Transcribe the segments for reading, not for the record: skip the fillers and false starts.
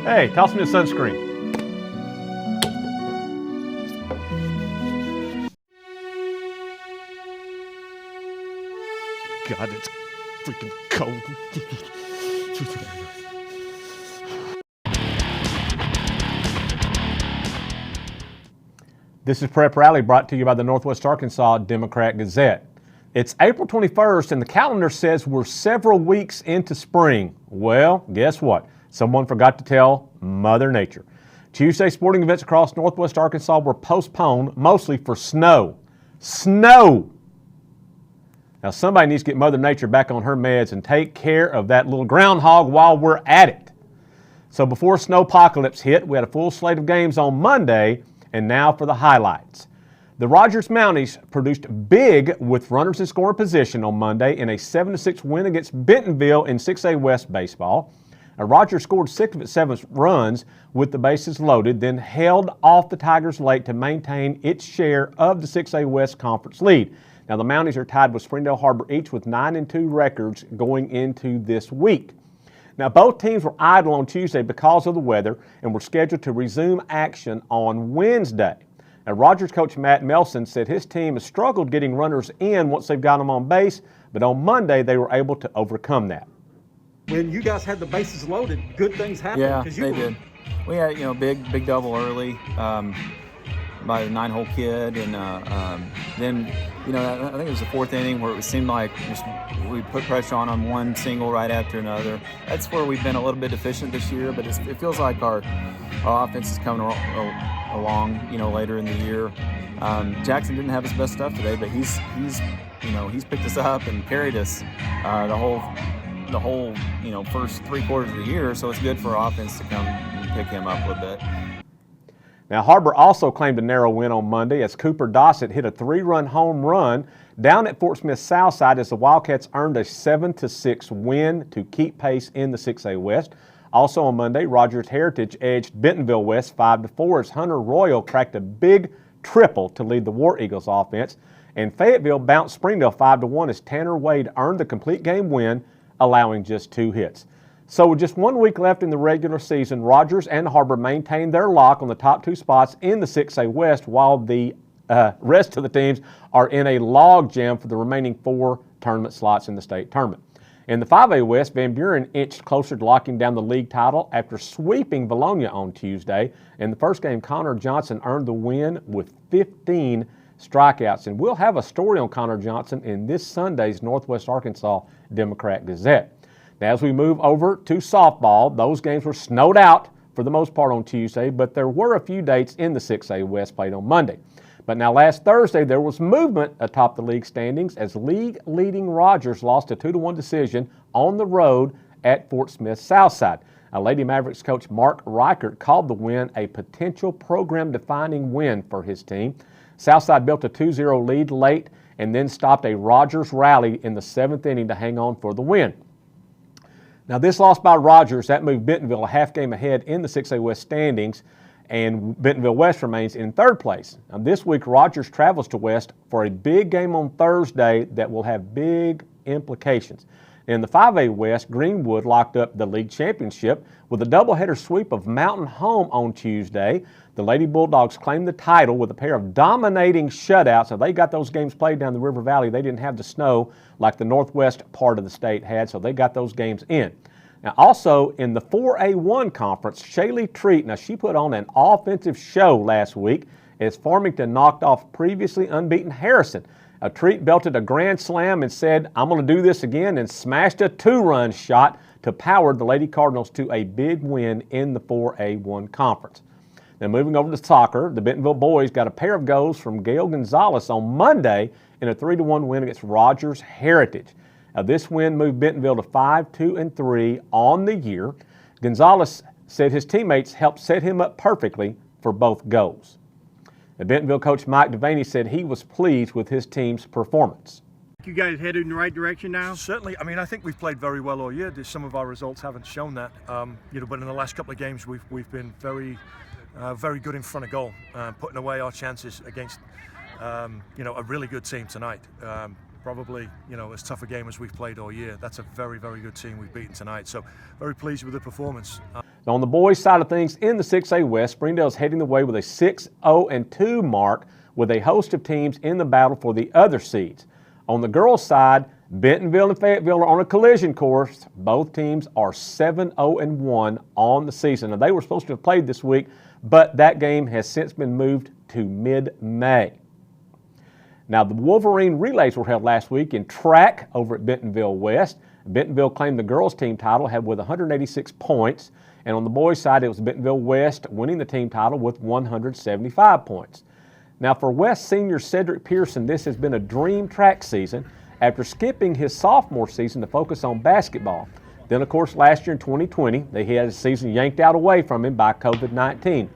Hey, toss me the sunscreen. God, it's freaking cold. This is Prep Rally brought to you by the Northwest Arkansas Democrat-Gazette. It's April 21st and the calendar says we're several weeks into spring. Well, guess what? Someone forgot to tell Mother Nature. Tuesday sporting events across Northwest Arkansas were postponed, mostly for snow. Snow! Now somebody needs to get Mother Nature back on her meds and take care of that little groundhog while we're at it. So before snowpocalypse hit, we had a full slate of games on Monday, and now for the highlights. The Rogers Mounties produced big with runners in scoring position on Monday in a 7-6 win against Bentonville in 6A West baseball. Rogers scored 6 of its 7 runs with the bases loaded, then held off the Tigers late to maintain its share of the 6A West Conference lead. Now the Mounties are tied with Springdale Harbor each with 9-2 records going into this week. Now both teams were idle on Tuesday because of the weather and were scheduled to resume action on Wednesday. Now Rogers coach Matt Melson said his team has struggled getting runners in once they've got them on base, but on Monday they were able to overcome that. When you guys had the bases loaded, good things happened. Yeah, they did. We had big double early by the 9-hole kid, and then I think it was the 4th inning where it seemed like we put pressure on one single right after another. That's where we've been a little bit deficient this year, but it feels like our offense is coming along. Later in the year, Jackson didn't have his best stuff today, but he's picked us up and carried us the whole first 3 quarters of the year, so it's good for our offense to come and pick him up a little bit. Now Harbor also claimed a narrow win on Monday as Cooper Dossett hit a 3-run home run down at Fort Smith Southside as the Wildcats earned a 7-6 win to keep pace in the 6A West. Also on Monday, Rogers Heritage edged Bentonville West 5-4 as Hunter Royal cracked a big triple to lead the War Eagles offense, and Fayetteville bounced Springdale 5-1 as Tanner Wade earned the complete game win, allowing just 2 hits. So with just 1 week left in the regular season, Rogers and Harbor maintained their lock on the top 2 spots in the 6A West, while the rest of the teams are in a log jam for the remaining 4 tournament slots in the state tournament. In the 5A West, Van Buren inched closer to locking down the league title after sweeping Bologna on Tuesday. In the first game, Connor Johnson earned the win with 15 strikeouts. And we'll have a story on Connor Johnson in this Sunday's Northwest Arkansas Democrat-Gazette. Now, as we move over to softball, those games were snowed out for the most part on Tuesday, but there were a few dates in the 6A West played on Monday. But now last Thursday, there was movement atop the league standings as league-leading Rogers lost a 2-1 decision on the road at Fort Smith Southside. Lady Mavericks coach Mark Reichert called the win a potential program-defining win for his team. Southside built a 2-0 lead late and then stopped a Rogers rally in the 7th inning to hang on for the win. Now this loss by Rogers, that moved Bentonville a half game ahead in the 6A West standings, and Bentonville West remains in 3rd place. Now this week Rogers travels to West for a big game on Thursday that will have big implications. In the 5A West, Greenwood locked up the league championship with a doubleheader sweep of Mountain Home on Tuesday. The Lady Bulldogs claimed the title with a pair of dominating shutouts. Now they got those games played down the River Valley. They didn't have the snow like the northwest part of the state had, so they got those games in. Now also in the 4A1 conference, Shaylee Treat, now she put on an offensive show last week as Farmington knocked off previously unbeaten Harrison. Treat belted a grand slam and said, "I'm going to do this again," and smashed a 2-run shot to power the Lady Cardinals to a big win in the 4A1 conference. Now moving over to soccer, the Bentonville boys got a pair of goals from Gail Gonzalez on Monday in a 3-1 win against Rogers Heritage. Now this win moved Bentonville to 5-2-3 on the year. Gonzalez said his teammates helped set him up perfectly for both goals. The Bentonville coach Mike Devaney said he was pleased with his team's performance. You guys headed in the right direction now? Certainly. I mean, I think we've played very well all year. Some of our results haven't shown that. But in the last couple of games, we've been very good in front of goal, putting away our chances against a really good team tonight. probably, as tough a game as we've played all year. That's a very, very good team we've beaten tonight. So very pleased with the performance. Now on the boys' side of things, in the 6A West, Springdale's heading the way with a 6-0-2 mark with a host of teams in the battle for the other seeds. On the girls' side, Bentonville and Fayetteville are on a collision course. Both teams are 7-0-1 on the season. Now, they were supposed to have played this week, but that game has since been moved to mid-May. Now, the Wolverine relays were held last week in track over at Bentonville West. Bentonville claimed the girls' team title with 186 points, and on the boys' side, it was Bentonville West winning the team title with 175 points. Now, for West senior Cedric Pearson, this has been a dream track season after skipping his sophomore season to focus on basketball. Then, of course, last year in 2020, he had his season yanked out away from him by COVID-19.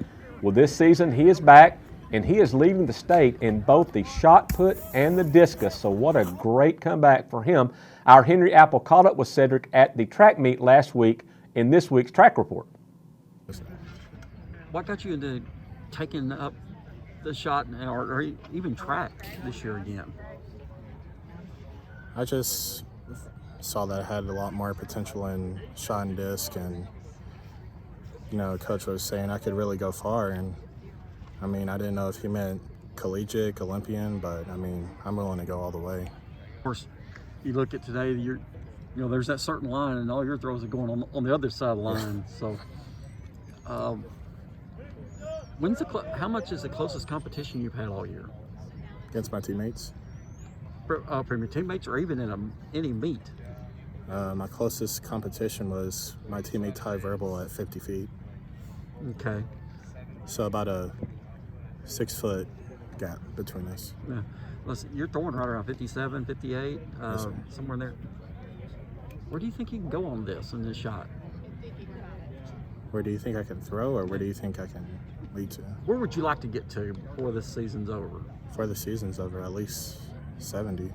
Well, this season, he is back, and he is leading the state in both the shot put and the discus. So what a great comeback for him. Our Henry Apple caught up with Cedric at the track meet last week in this week's track report. What got you into taking up the shot or even track this year again? I just saw that I had a lot more potential in shot and disc, and Coach was saying I could really go far, and I didn't know if he meant collegiate, Olympian, but I'm willing to go all the way. Of course, you look at today, there's that certain line, and all your throws are going on the other side of the line. So, how much is the closest competition you've had all year? Against my teammates. From your teammates, or even in any meet? My closest competition was my teammate Ty Verbal at 50 feet. Okay. So about a 6-foot gap between us. Yeah. Listen, you're throwing right around 57, 58, Yes, sir. somewhere in there. Where do you think you can go on this in this shot? Where do you think I can throw, or where do you think I can lead to? Where would you like to get to before this season's over? Before the season's over, at least 70.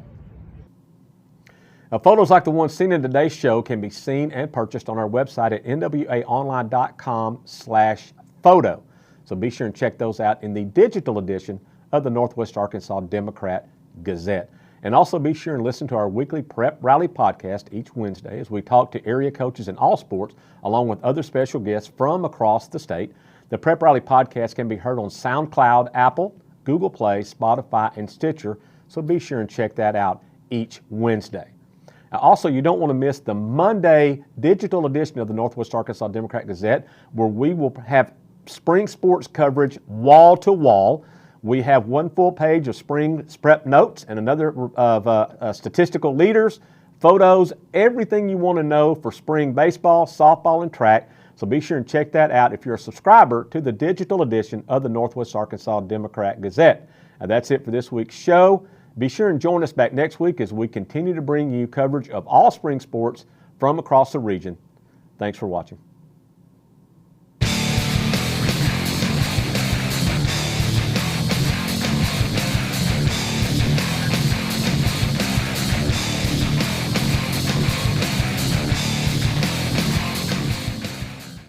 Now, photos like the one seen in today's show can be seen and purchased on our website at nwaonline.com/photo. So be sure and check those out in the digital edition of the Northwest Arkansas Democrat-Gazette. And also be sure and listen to our weekly Prep Rally podcast each Wednesday as we talk to area coaches in all sports, along with other special guests from across the state. The Prep Rally podcast can be heard on SoundCloud, Apple, Google Play, Spotify, and Stitcher. So be sure and check that out each Wednesday. Now, also, you don't want to miss the Monday digital edition of the Northwest Arkansas Democrat-Gazette, where we will have spring sports coverage wall to wall. We have one full page of spring prep notes and another of statistical leaders, photos, everything you want to know for spring baseball, softball, and track. So be sure and check that out if you're a subscriber to the digital edition of the Northwest Arkansas Democrat-Gazette. Now, that's it for this week's show. Be sure and join us back next week as we continue to bring you coverage of all spring sports from across the region. Thanks for watching.